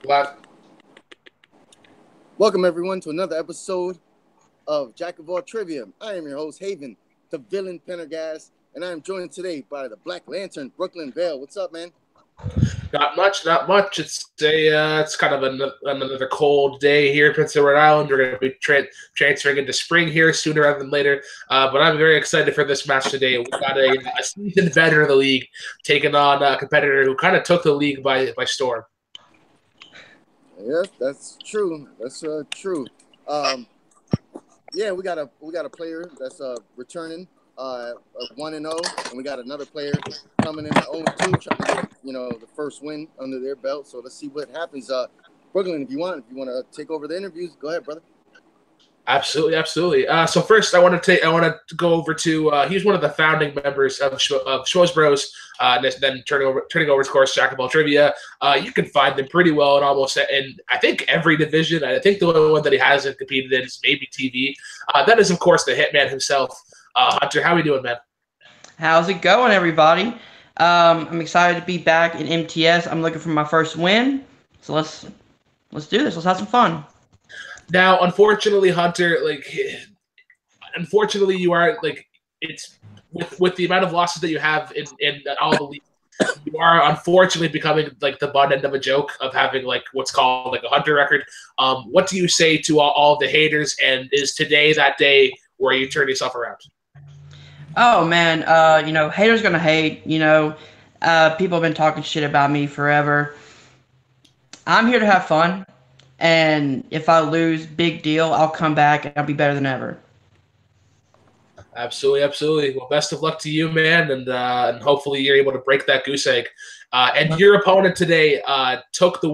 Glad. Welcome, everyone, to another episode of Jack of All Trivia. I am your host, Haven, the villain Pendergast, and I am joined today by the Black Lantern, Brooklyn Vale. What's up, man? Not much, not much. It's kind of another cold day here in Prince Edward Island. We're going to be transferring into spring here sooner rather than later. But I'm very excited for this match today. We got a seasoned veteran of the league taking on a competitor who kind of took the league by storm. Yes, that's true. That's true. Yeah, we got a player that's returning 1-0, and we got another player coming in at 0-2, trying to get the first win under their belt. So let's see what happens. Brooklyn, if you want to take over the interviews, go ahead, brother. Absolutely. So first, I want to go over to he's one of the founding members of Schmoes Bros. Then turning over, of course, Jack of All Trivia. You can find them pretty well in I think every division. I think the only one that he hasn't competed in is maybe TV. That is, of course, the Hitman himself. Hunter, how are we doing, man? How's it going, everybody? I'm excited to be back in MTS. I'm looking for my first win. So let's do this. Let's have some fun. Now, unfortunately, Hunter, you are it's with the amount of losses that you have in all the leagues, you are unfortunately becoming the butt end of a joke of having what's called a Hunter record. What do you say to all the haters? And is today that day where you turn yourself around? Oh man, haters gonna hate. People have been talking shit about me forever. I'm here to have fun. And if I lose, big deal. I'll come back and I'll be better than ever. Absolutely. Well, best of luck to you, man, and hopefully you're able to break that goose egg. And your opponent today took the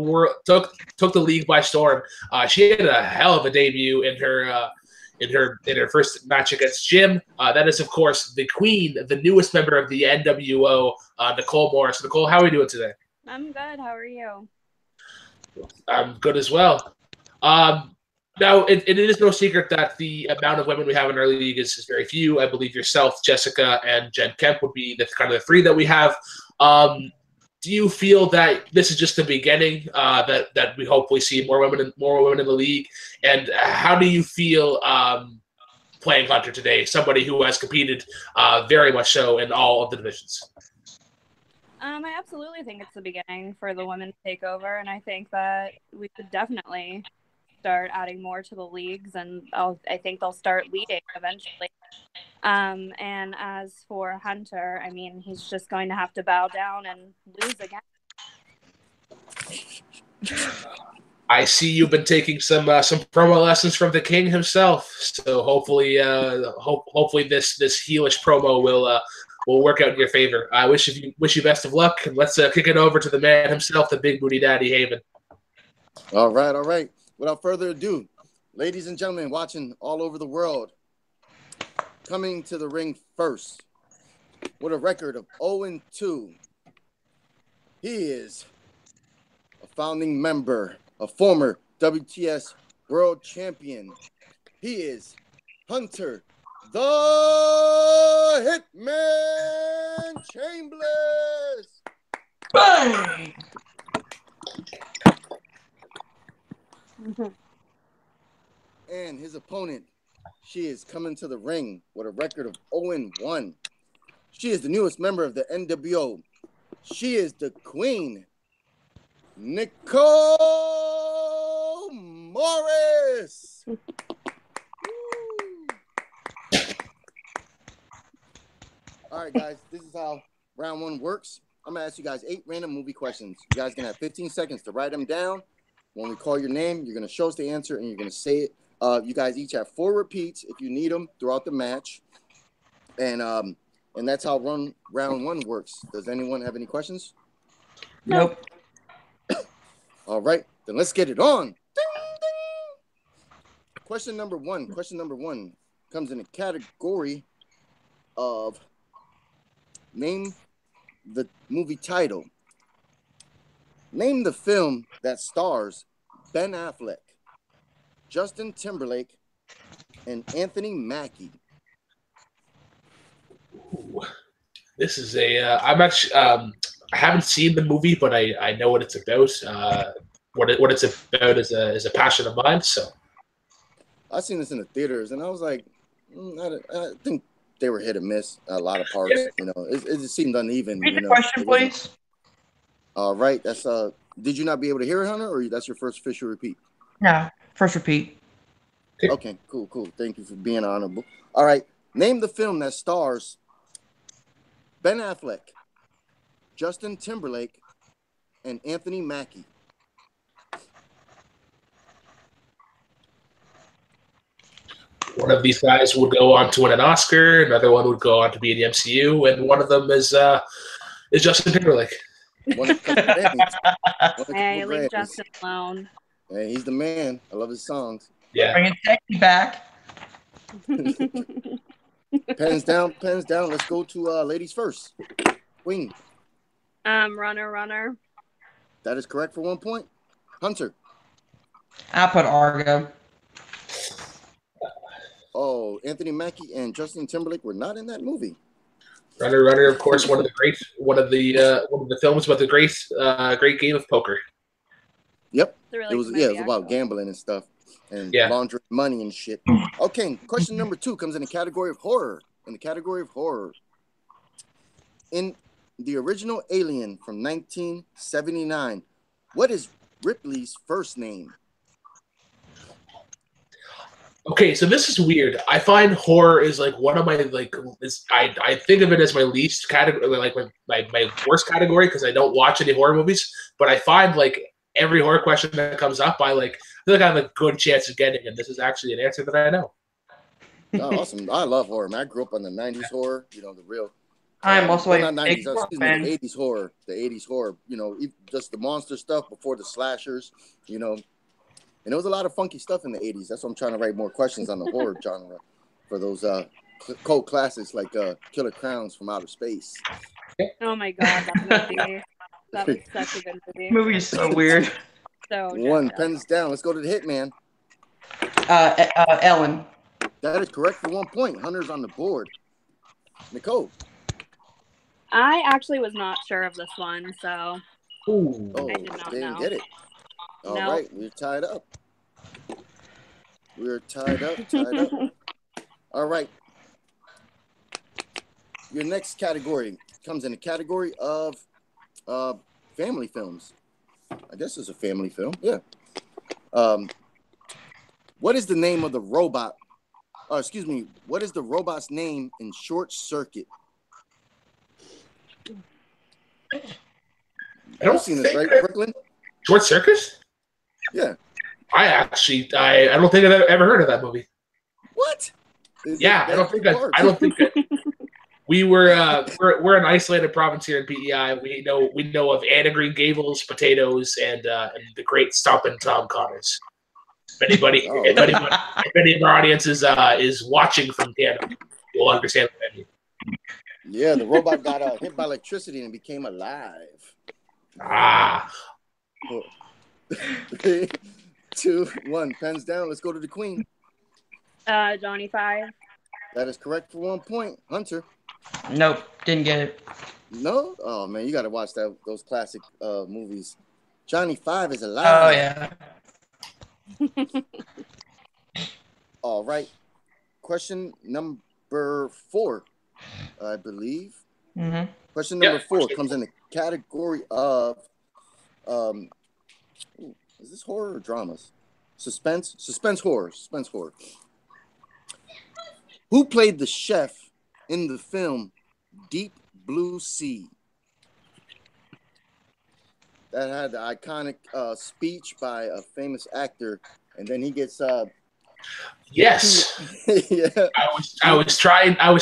league by storm. She had a hell of a debut in her first match against Jim. That is, of course, the queen, the newest member of the NWO, Nicole Morris. Nicole, how are we doing today? I'm good. How are you? I'm good as well. Now, it is no secret that the amount of women we have in our league is very few. I believe yourself, Jessica, and Jen Kemp would be the kind of the three that we have. Do you feel that this is just the beginning? That we hopefully see more women in the league? And how do you feel playing Hunter today? Somebody who has competed very much so in all of the divisions. I absolutely think it's the beginning for the women to take over, and I think that we could definitely start adding more to the leagues, and I think they'll start leading eventually. And as for Hunter, I mean, he's just going to have to bow down and lose again. I see you've been taking some promo lessons from the King himself, so hopefully this heelish promo will work out in your favor. I wish you best of luck, and let's kick it over to the man himself, the Big Booty Daddy, Haven. All right. Without further ado, ladies and gentlemen watching all over the world, coming to the ring first with a record of 0-2, he is a founding member, a former WTS World Champion. He is Hunter the Hitman Chambless. Bang! And his opponent, she is coming to the ring with a record of 0-1. She is the newest member of the NWO. She is the queen, Nicole Morris. All right, guys, this is how round one works. I'm going to ask you guys 8 random movie questions. You guys are going to have 15 seconds to write them down. When we call your name, you're going to show us the answer, and you're going to say it. You guys each have 4 repeats if you need them throughout the match. And that's how round one works. Does anyone have any questions? Nope. All right, then let's get it on. Ding, ding. Question number one comes in a category of name the movie title. Name the film that stars Ben Affleck, Justin Timberlake, and Anthony Mackie. Ooh, this is I'm actually I haven't seen the movie, but I know what it's about. what it's about is a passion of mine. So I seen this in the theaters, and I was like, I think they were hit or miss a lot of parts. You know, it just seemed uneven. Read you the know, question, please. All right, that's Did you not be able to hear it, Hunter, or that's your first official repeat? No, first repeat. Okay, cool. Thank you for being honorable. All right, name the film that stars Ben Affleck, Justin Timberlake, and Anthony Mackie. one of these guys would go on to win an Oscar, another one would go on to be in the MCU, and one of them is Justin Timberlake. One of the Hey, leave Justin alone. Hey, he's the man. I love his songs. Yeah. Bringing Techie back. Pens down. Let's go to ladies first. Queen. Runner. That is correct for 1 point. Hunter. I put Argo. Oh, Anthony Mackie and Justin Timberlake were not in that movie. Runner, of course, one of the films about the great game of poker. Yep. Really it was about gambling and stuff and laundering money and shit. Okay, question number 2 comes in the category of horror. In the original Alien from 1979, what is Ripley's first name? Okay, so this is weird. I find horror is like one of my I think of it as my least category, like my worst category, because I don't watch any horror movies. But I find like every horror question that comes up, I feel like I have a good chance of getting, and this is actually an answer that I know. Oh, awesome! I love horror, man. I grew up on the '90s horror. You know, the real. I'm also not '90s. Excuse me, the '80s horror. The '80s horror. You know, just the monster stuff before the slashers. You know. And there was a lot of funky stuff in the 80s. That's why I'm trying to write more questions on the horror genre for those cult classics like Killer Clowns from Outer Space. Oh my God, that movie. That was such a good movie. Movie is so weird. So one, pens down. Let's go to the Hitman. Ellen. That is correct for 1 point. Hunter's on the board. Nicole. I actually was not sure of this one, so oh, I did not didn't know. get it. All right, we're tied up. All right. Your next category comes in the category of family films. I guess it's a family film. Yeah. What is the name of the robot? What is the robot's name in Short Circuit? I don't seen this, right, Brooklyn? Short Circuit? Yeah. I don't think I've ever heard of that movie. What? I don't think we're an isolated province here in PEI. We know of Anna Green Gables, potatoes, and the great Stompin' Tom Connors. If anybody if any of our audience is watching from Canada, you'll understand what I mean. Yeah, the robot got hit by electricity and became alive. Ah. 3, 2, 1. Pens down. Let's go to the Queen. Johnny 5. That is correct for 1 point. Hunter. Nope, didn't get it. No? Oh man, you got to watch those classic movies. Johnny 5 is alive. Oh yeah. All right. Question number 4, I believe. Mm-hmm. Question number 4 comes in the category of is this horror or dramas? Suspense horror. Who played the chef in the film Deep Blue Sea? That had the iconic speech by a famous actor, and then he gets yes. Yeah. I was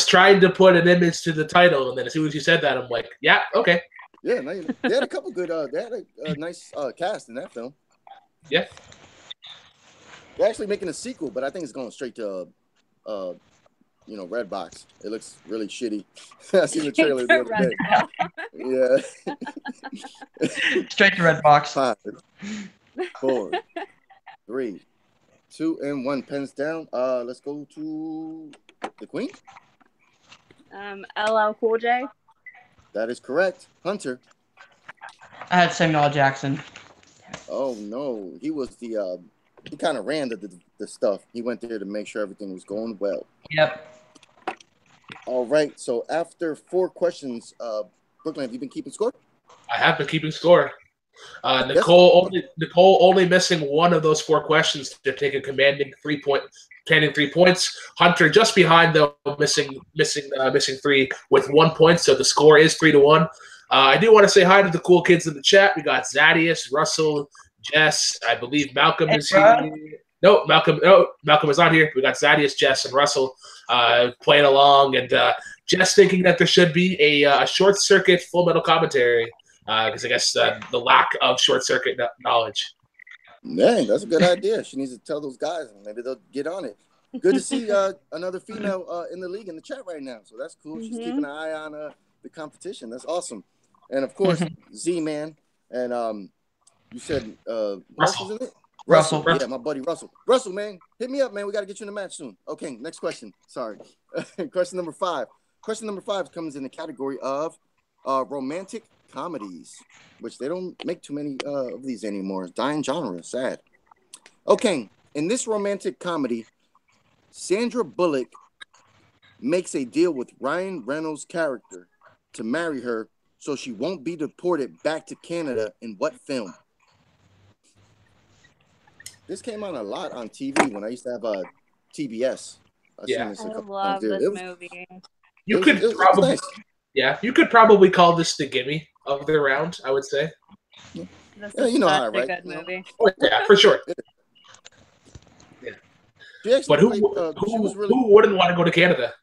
trying to put an image to the title, and then as soon as you said that, I'm like, yeah, okay. Yeah, they had a couple good. They had a nice cast in that film. Yeah. They're actually making a sequel, but I think it's going straight to, Redbox. It looks really shitty. I seen the trailer the other day. Yeah. Straight to Redbox. 5, 4, 3, 2, and 1. Pens down. Let's go to the Queen. LL Cool J. That is correct. Hunter. I had Samuel L. Jackson. Oh no, he was the he kind of ran the stuff. He went there to make sure everything was going well. Yep. All right. So after 4 questions, Brooklyn, have you been keeping score? I have been keeping score. Nicole only missing one of those 4 questions to take a commanding 3 points. Hunter just behind though, missing 3 with 1 point. So the score is 3-1. I do want to say hi to the cool kids in the chat. We got Zadius, Russell, Jess. I believe Malcolm is here. No, Malcolm is not here. We got Zadius, Jess, and Russell playing along, and Jess thinking that there should be a short circuit Full Metal commentary because I guess the lack of short circuit knowledge. Dang, that's a good idea. She needs to tell those guys, and maybe they'll get on it. Good to see another female in the league in the chat right now. So that's cool. She's keeping an eye on the competition. That's awesome. And of course, Z-Man, and you said Russell. Isn't it? Russell. Yeah, my buddy Russell. Russell, man, hit me up, man. We got to get you in the match soon. Okay, next question. Sorry. Question number 5. Question number 5 comes in the category of romantic comedies, which they don't make too many of these anymore. It's dying genre. Sad. Okay, in this romantic comedy, Sandra Bullock makes a deal with Ryan Reynolds' character to marry her so she won't be deported back to Canada in what film? This came on a lot on TV when I used to have a TBS. I love this movie. You could probably call this the gimme of the round, I would say. This is you know how, right? Good movie. Oh, yeah, for sure. Yeah. But who wouldn't want to go to Canada?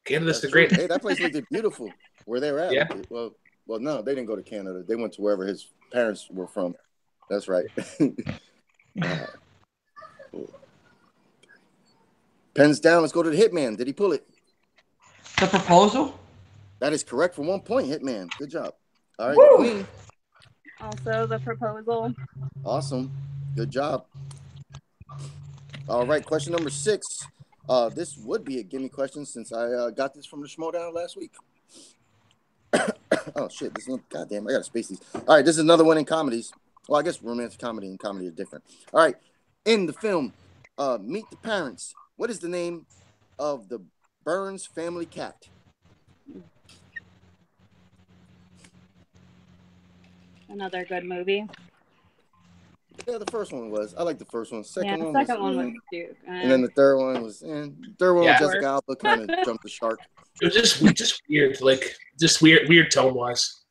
Canada's the great. Hey, that place looked beautiful. Where they're at. Yeah. Well, no, they didn't go to Canada. They went to wherever his parents were from. That's right. Pens down. Let's go to the Hitman. Did he pull it? The Proposal? That is correct for 1 point, Hitman. Good job. All right, Woo! Queen. Also, The Proposal. Awesome. Good job. All right, question number 6. This would be a gimme question since I got this from the Schmodown last week. Oh, shit. Goddamn, I got to space these. All right, this is another one in comedies. Well, I guess romantic comedy and comedy are different. All right. In the film, Meet the Parents, what is the name of the Burns family cat? Another good movie. Yeah, the first one was. I like the first one. Second one was cute. And then the third one was. Jessica Alba kind of jumped the shark. It was just weird, like just weird tone wise.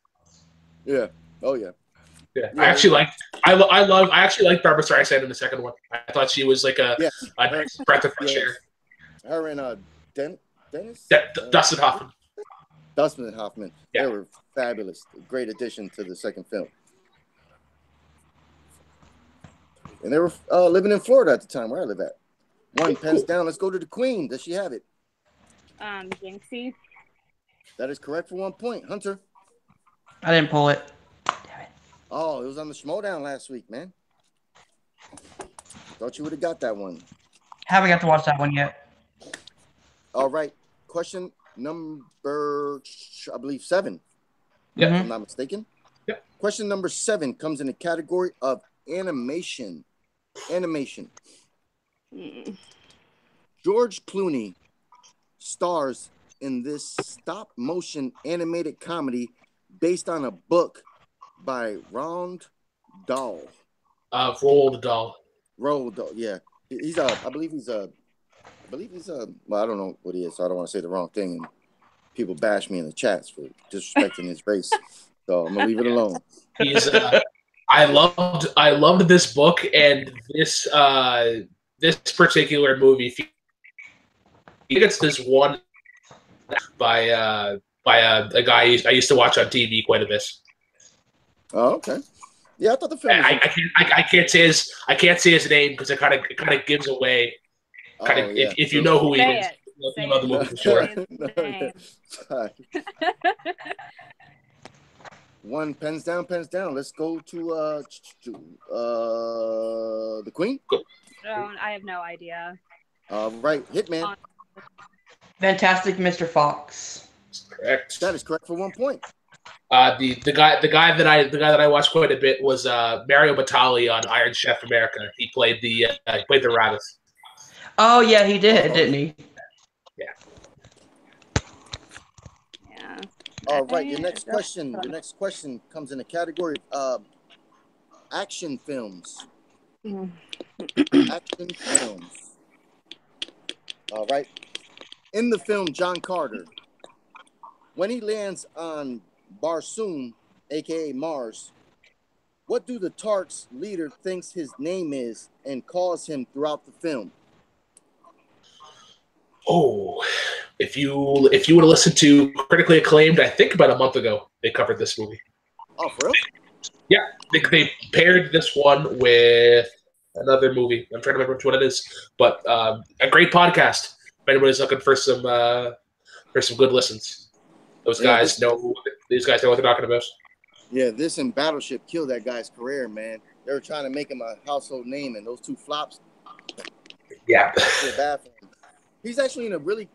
Yeah. Oh yeah. Yeah. I actually liked Barbara Streisand in the second one. I thought she was like a nice breath of fresh air. Her and Dennis? Dustin Hoffman. Dustin Hoffman. Yeah. They were fabulous. Great addition to the second film. And they were living in Florida at the time, where I live at. 1 pens down. Let's go to the Queen. Does she have it? Jinxie. That is correct for 1 point. Hunter. I didn't pull it. Damn it. Oh, it was on the Schmodown last week, man. Thought you would have got that one. Haven't got to watch that one yet. All right. Question number, I believe, 7. Yeah. If I'm not mistaken. Yeah. Question number 7 comes in the category of animation. George Clooney stars in this stop-motion animated comedy based on a book by Roald Dahl. Roald Dahl. Roald Dahl, yeah. I believe he's well, I don't know what he is, so I don't want to say the wrong thing. And people bash me in the chats for disrespecting his race. So I'm gonna leave it alone. He's I loved this book and this particular movie. I think it's this one by a guy I used to watch on TV quite a bit. Oh, okay. Yeah, I thought the film. I can't say his name because it kind of gives away. If you know who he is, you know the movie for sure. One pens down. Let's go to the Queen. I have no idea. Right, Hitman. Fantastic Mr. Fox. Correct. That is correct for 1 point. The guy that I watched quite a bit was Mario Batali on Iron Chef America. He played the rabbit. Oh yeah, he did, didn't he? Yeah. Yeah. All right, your next question comes in the category of action films. Action films. All right. In the film John Carter, when he lands on Barsoom, aka Mars, what do the Tarks leader thinks his name is and calls him throughout the film? Oh, if you would have listened to Critically Acclaimed, I think about a month ago, they covered this movie. Oh, for real? Yeah, they paired this one with another movie. I'm trying to remember which one it is, but a great podcast. If anybody's looking for some good listens, these guys know what they're talking about. Yeah, this and Battleship killed that guy's career, man. They were trying to make him a household name, and those two flops. Yeah, feel bad for him. He's actually in a really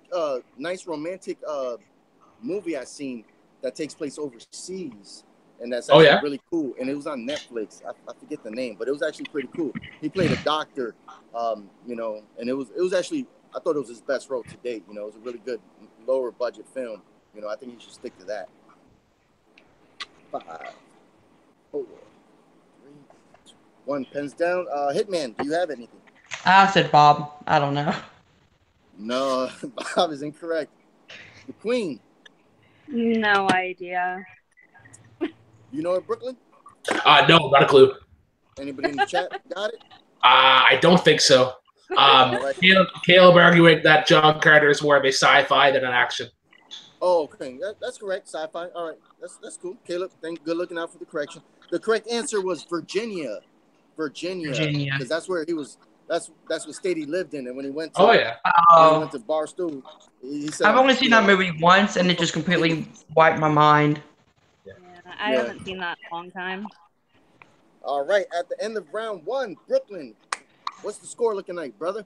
nice romantic movie I've seen that takes place overseas, and that's actually really cool. And it was on Netflix. I forget the name, but it was actually pretty cool. He played a doctor, and it was actually, I thought it was his best role to date. It was a really good lower budget film. I think he should stick to that. 5, 4, 3, 2, 1. Pens down. Hitman, do you have anything? I said Bob. I don't know. No, Bob is incorrect. The Queen. No idea. You know it, Brooklyn? No, not a clue. Anybody in the chat got it? I don't think so. Caleb arguing that John Carter is more of a sci-fi than an action. Oh, okay. That's correct. Sci-fi. All right. That's cool. Caleb, good looking out for the correction. The correct answer was Virginia. Because that's where he was. That's what state he lived in. And when he went to when he went to Barstool, he said, I've only seen that movie once, and it just completely wiped my mind. Yeah, I haven't seen that in a long time. All right. At the end of round 1, Brooklyn, what's the score looking like, brother?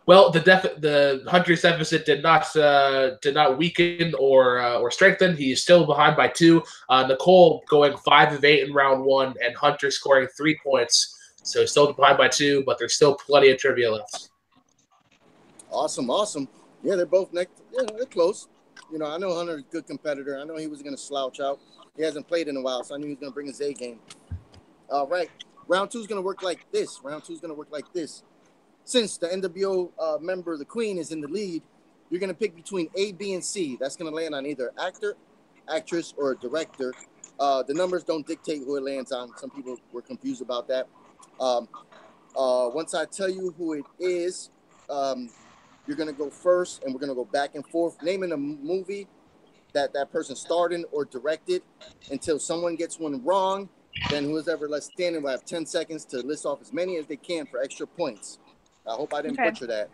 Well, the Hunter's deficit did not weaken or strengthen. He's still behind by 2. Nicole going 5 of 8 in round 1, and Hunter scoring 3 points. So he's still behind by 2, but there's still plenty of trivia left. Awesome. Yeah, they're both next. Yeah, they're close. I know Hunter's a good competitor. I know he was going to slouch out. He hasn't played in a while, so I knew he was going to bring his A game. All right. Round 2 is going to work like this. Since the NWO member, the Queen, is in the lead, you're going to pick between A, B, and C. That's going to land on either actor, actress, or director. The numbers don't dictate who it lands on. Some people were confused about that. Once I tell you who it is, you're going to go first, and we're going to go back and forth, naming a movie that person starred in or directed. Until someone gets one wrong, then whoever's left standing will have 10 seconds to list off as many as they can for extra points. I hope I didn't butcher that.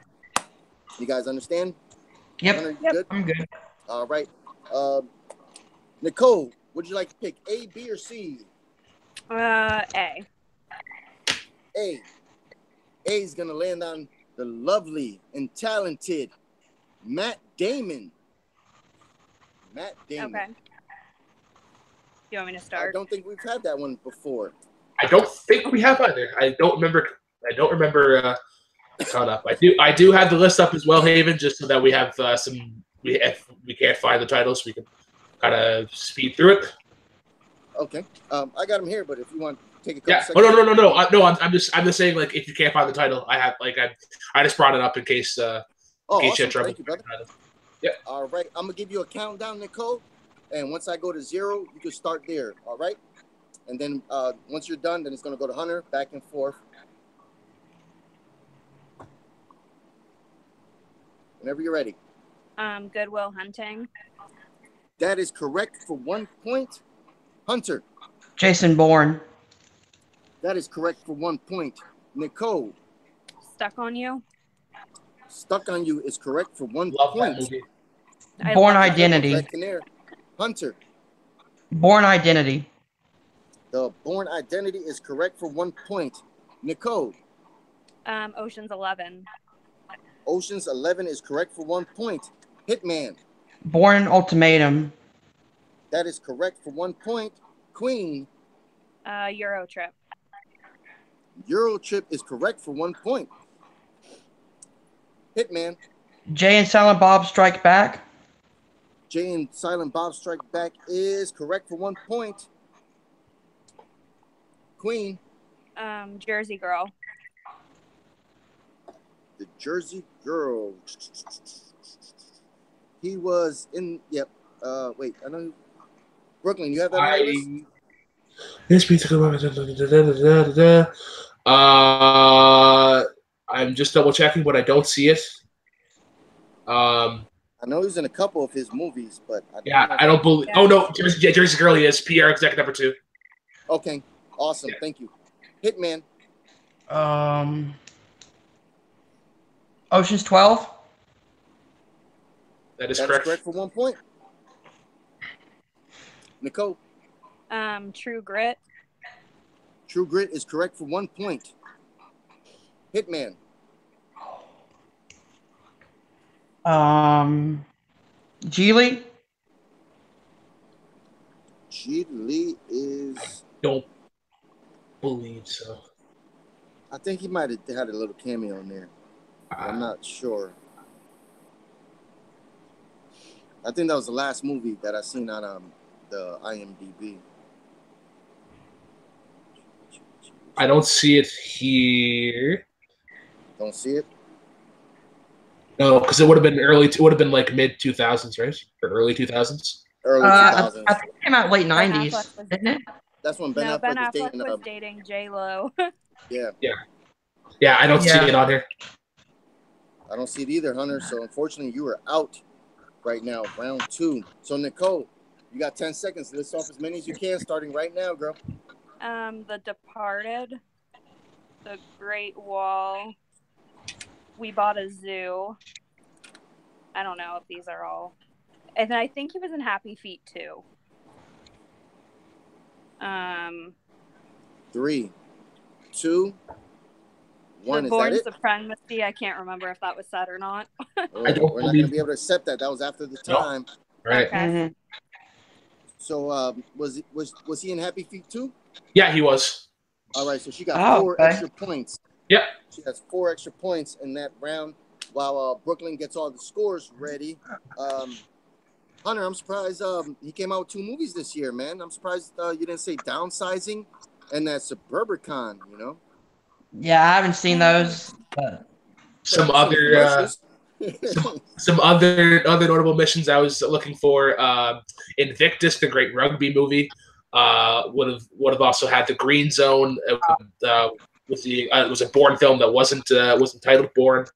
You guys understand? Yep. Hunter, Good? I'm good. All right. Nicole, would you like to pick A, B, or C? A. A. A is going to land on the lovely and talented Matt Damon. Okay. Do you want me to start? I don't think we've had that one before. I don't think we have either. I don't remember caught up. I do have the list up as well, Haven, just so that we have if we can't find the titles, we can kind of speed through it. Okay. I got them here, but if you want to take a couple seconds. No. I'm just saying, like, if you can't find the title, I just brought it up in case you had trouble. Thank you, brother. Yeah. All right. I'm gonna give you a countdown, Nicole, and once I go to 0, you can start there. All right. And then once you're done, then it's gonna go to Hunter, back and forth. Whenever you're ready. Good Will Hunting. That is correct for 1 point. Hunter. Jason Bourne. That is correct for 1 point. Nicole. Stuck on You. Stuck on You is correct for 1 Love point. that movie. Bourne Identity. Hunter. Bourne Identity. The Bourne Identity is correct for 1 point. Nicole. Ocean's 11. Ocean's 11 is correct for 1 point. Hitman. Bourne Ultimatum. That is correct for 1 point. Queen. Euro trip. Euro trip is correct for 1 point. Hitman. Jay and Silent Bob Strike Back. Jay and Silent Bob Strike Back is correct for 1 point. Queen. Jersey Girl. The Jersey Girl. He was in. Yep. Wait. I know. Brooklyn. You have that on your list? This pizza. I'm just double checking, but I don't see it. I know he's in a couple of his movies, but I don't believe. Oh no, Jersey Girl. He is PR exec number 2. Okay, awesome. Thank you. Hitman. Ocean's 12. That is correct. correct For 1 point. Nicole. True Grit. True Grit is correct for 1 point. Hitman. Geely. Geely is. Don't believe so. I think he might have had a little cameo in there. I'm not sure. I think that was the last movie that I seen on the IMDb. I don't see it here. Don't see it? No, because it would have been early. It would have been like mid 2000s, right? Or early 2000s. Early 2000s. I think it came out late 90s, didn't it? That's when Ben Affleck was dating J-Lo. Yeah. I don't see it on here. I don't see it either, Hunter. So unfortunately, you are out right now, round 2. So Nicole, you got 10 seconds. List off as many as you can, starting right now, girl. The Departed, The Great Wall, We Bought a Zoo. I don't know if these are all. And I think he was in Happy Feet too. 3, 2, 1. The Born Supremacy. I can't remember if that was said or not. We're not going to be able to accept that. That was after the time. No. Right. Okay. Mm-hmm. So was he in Happy Feet too? Yeah, he was. All right. So she got 4 extra points. Yep. She has 4 extra points in that round. While Brooklyn gets all the scores ready. Hunter, I'm surprised he came out with 2 movies this year, man. I'm surprised you didn't say Downsizing and that Suburbicon, you know? Yeah, I haven't seen those. But... Some other notable missions I was looking for. Invictus, the great rugby movie, would have also had The Green Zone. It was a Bourne film that wasn't titled Bourne.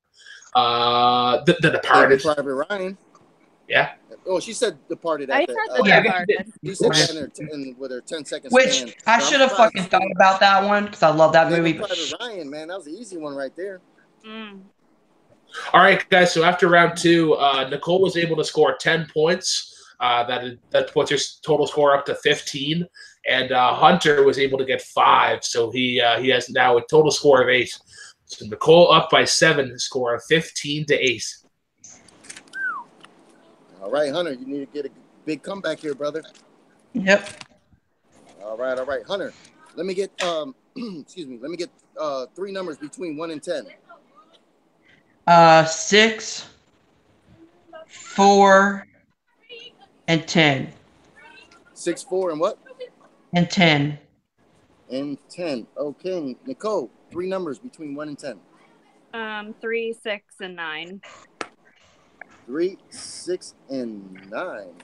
The Departed. Private Ryan. Yeah. Oh, she said Departed. I said The Departed. She said that with her 10 seconds. Which I should have fucking thought about that one because I love that movie. Private Ryan, man, that was an easy one right there. All right, guys. So after round 2, Nicole was able to score 10 points. That puts her total score up to 15, and Hunter was able to get 5. So he has now a total score of 8. So Nicole up by 7, score of 15-8. All right, Hunter, you need to get a big comeback here, brother. Yep. All right, Hunter. Let me get excuse me. Let me get 3 numbers between 1 and 10. 6, 4, and 10. 6, 4, and what? And 10. And 10. Okay, Nicole. 3 numbers between 1 and 10. 3, 6, and 9. 3, 6, and 9.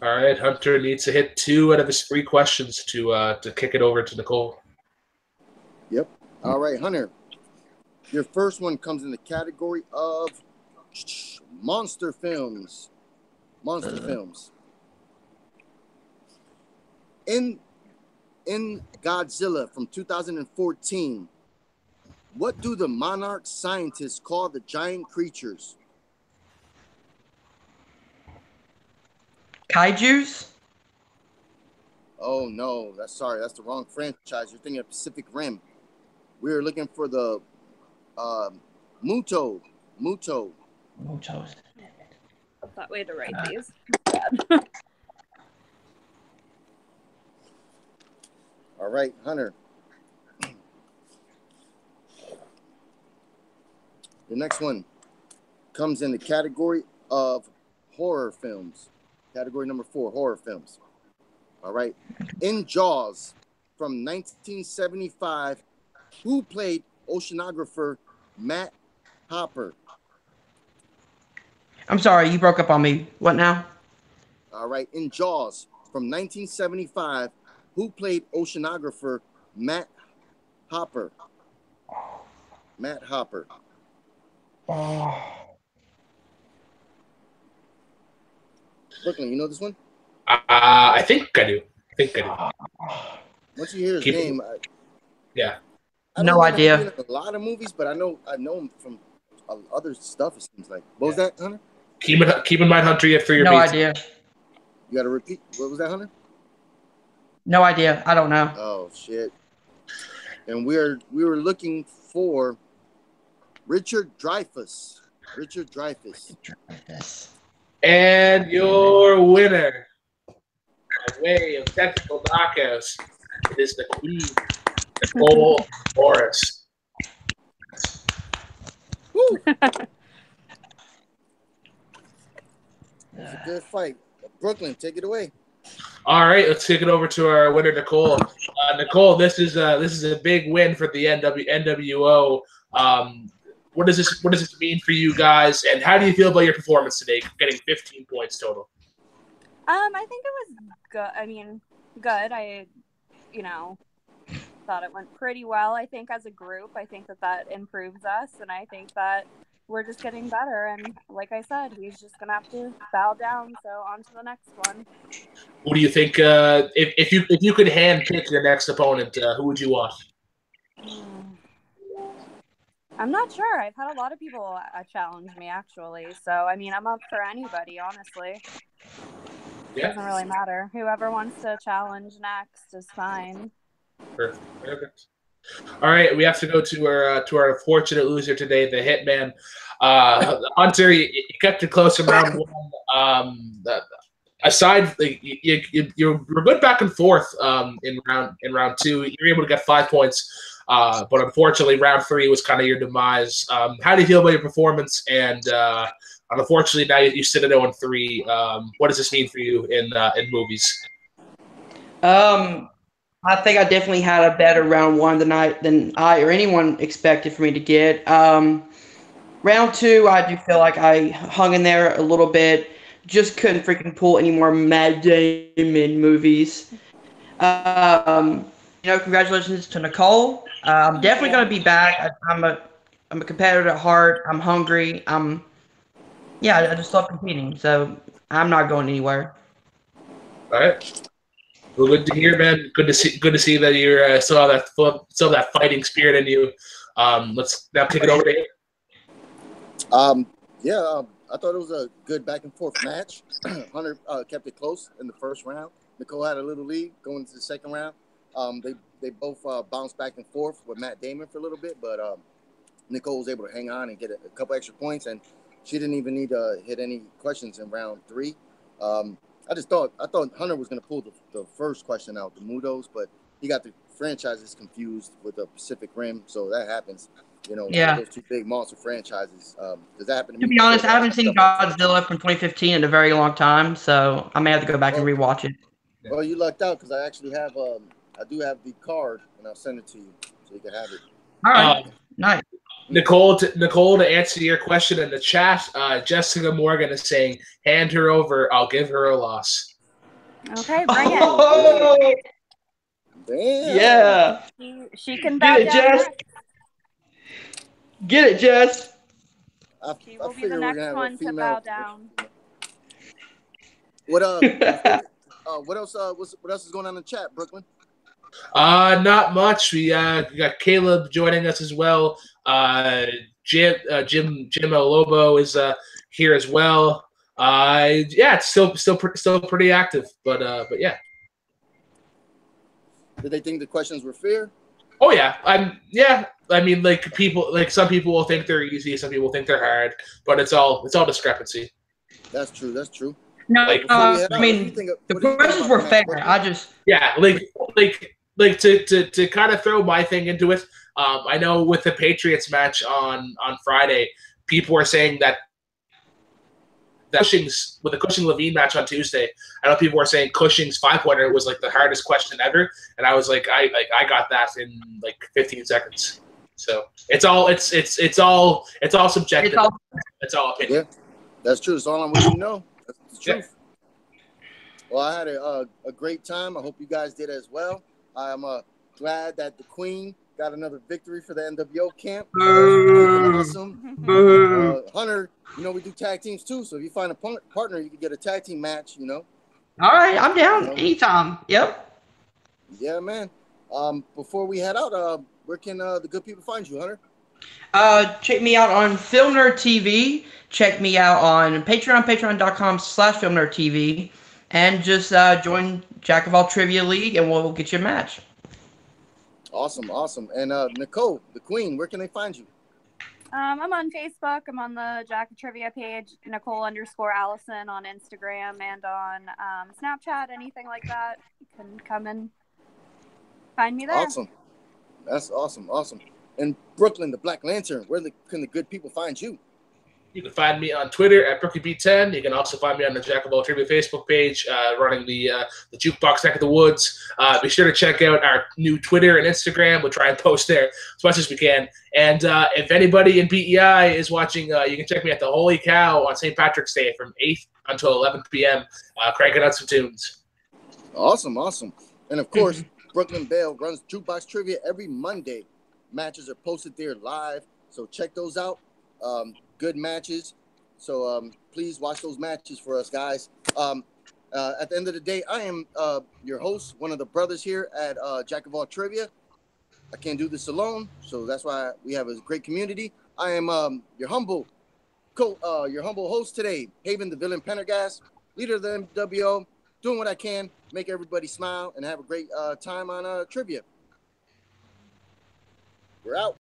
All right, Hunter needs to hit 2 out of his 3 questions to kick it over to Nicole. Yep. All right, Hunter. Your first one comes in the category of monster films. Monster films. In Godzilla from 2014, what do the monarch scientists call the giant creatures? Kaijus? Oh, no. That's the wrong franchise. You're thinking of Pacific Rim. We were looking for the Muto Muto. Muchos. That way to write these. All right, Hunter. The next one comes in the category of horror films. Category number 4, horror films. All right. In Jaws from 1975, who played oceanographer Matt Hopper? I'm sorry, you broke up on me. What now? All right. In Jaws from 1975, who played oceanographer Matt Hopper? Matt Hopper. Brooklyn, you know this one? I think I do. Once you hear his name, yeah. I No don't idea. Him in a lot of movies, but I know him from other stuff. It seems like. What was that, Hunter? Keep in mind, Hunter, for your no beats. idea. You got to repeat. What was that, Hunter? No idea. I don't know. Oh shit! And we were looking for Richard Dreyfuss. Richard Dreyfuss. And your winner, by way of technical knockouts, it is the Queen, Nicole Morris. Woo! It's a good fight. Brooklyn, take it away. All right, let's take it over to our winner, Nicole. Nicole, this is a big win for the NWO. What does this mean for you guys, and how do you feel about your performance today, getting 15 points total? I think it was good. I mean, good. I, thought it went pretty well. I think as a group, I think that improves us, and I think that we're just getting better. And like I said, he's just gonna have to bow down. So on to the next one. Who do you think? If you could handpick your next opponent, who would you want? I'm not sure. I've had a lot of people challenge me, actually. So, I mean, I'm up for anybody, honestly. It doesn't really matter. Whoever wants to challenge next is fine. Perfect. All right, we have to go to our unfortunate loser today, the Hitman. Hunter, you kept it close in round one. Aside, you're good back and forth in round two. You're able to get 5 points. But unfortunately, round 3 was kind of your demise. How do you feel about your performance? And unfortunately, now you sit at 0-3. What does this mean for you in movies? I think I definitely had a better round 1 than I or anyone expected for me to get. Round 2, I do feel like I hung in there a little bit. Just couldn't freaking pull any more Matt Damon movies. Congratulations to Nicole. I'm definitely going to be back. I'm a competitor at heart. I'm hungry. I just love competing. So I'm not going anywhere. All right. Well, good to hear, man. Good to see that you're still have that fighting spirit in you. Let's now kick it over to him. I thought it was a good back and forth match. Hunter kept it close in the first round. Nicole had a little lead going into the second round. They both bounced back and forth with Matt Damon for a little bit, but Nicole was able to hang on and get a couple extra points, and she didn't even need to hit any questions in round 3. I thought Hunter was going to pull the first question out, the Mudos, but he got the franchises confused with the Pacific Rim, so that happens. Those two big monster franchises. Does that happen to me? To be honest, I haven't seen Godzilla from 2015 in a very long time, so I may have to go back and rewatch it. Well, you lucked out because I actually have I do have the card, and I'll send it to you so you can have it. All right, nice. Nicole, to answer your question in the chat, Jessica Morgan is saying, hand her over, I'll give her a loss. Okay, bring it. Damn. Yeah. She can bow down. Jess. Get it, Jess. She will be the next one to bow down. What else is going on in the chat, Brooklyn? Not much. We got Caleb joining us as well. Jim Lobo is here as well. It's still pretty active, but yeah. Did they think the questions were fair? Oh yeah, I mean, like some people will think they're easy, some people think they're hard, but it's all discrepancy. That's true. That's true. No, Like, I mean, the questions were fair. Yeah, to kind of throw my thing into it. I know with the Patriots match on Friday, people were saying that Cushing's with the Cushing-Levine match on Tuesday, I know people were saying Cushing's 5-pointer was like the hardest question ever, and I was like, I got that in like 15 seconds. So it's all subjective. It's all opinion. Yeah, that's true. It's all on what you know. That's the truth. Well, I had a great time. I hope you guys did as well. I'm glad that the Queen got another victory for the NWO camp. Awesome. Hunter, you know, we do tag teams too. So if you find a partner, you can get a tag team match, you know. All right, I'm down anytime. Yep. Yeah, man. Before we head out, where can the good people find you, Hunter? Check me out on Film Nerd TV. Check me out on Patreon, patreon.com/FilmNerdTV. And just join Jack of All Trivia League, and we'll get you a match. Awesome. And Nicole, the Queen, where can they find you? I'm on Facebook. I'm on the Jack of Trivia page, Nicole_Allison on Instagram and on Snapchat, anything like that. You can come and find me there. Awesome. That's awesome. And Brooklyn, the Black Lantern, where can the good people find you? You can find me on Twitter at BrookieB10. You can also find me on the Jack of All Trivia Facebook page, running the Jukebox Neck of the Woods. Be sure to check out our new Twitter and Instagram. We'll try and post there as much as we can. And if anybody in BEI is watching, you can check me at the Holy Cow on St. Patrick's Day from 8 until 11 p.m. Cranking out some tunes. Awesome. And of course, Brooklyn Bell runs Jukebox Trivia every Monday. Matches are posted there live, so check those out. Good matches. So please watch those matches for us, guys. At the end of the day, I am your host, one of the brothers here at Jack of All Trivia. I can't do this alone, so that's why we have a great community. I am your humble host today, Haven the Villain Pendergast, leader of the MWO, doing what I can, make everybody smile, and have a great time on trivia. We're out.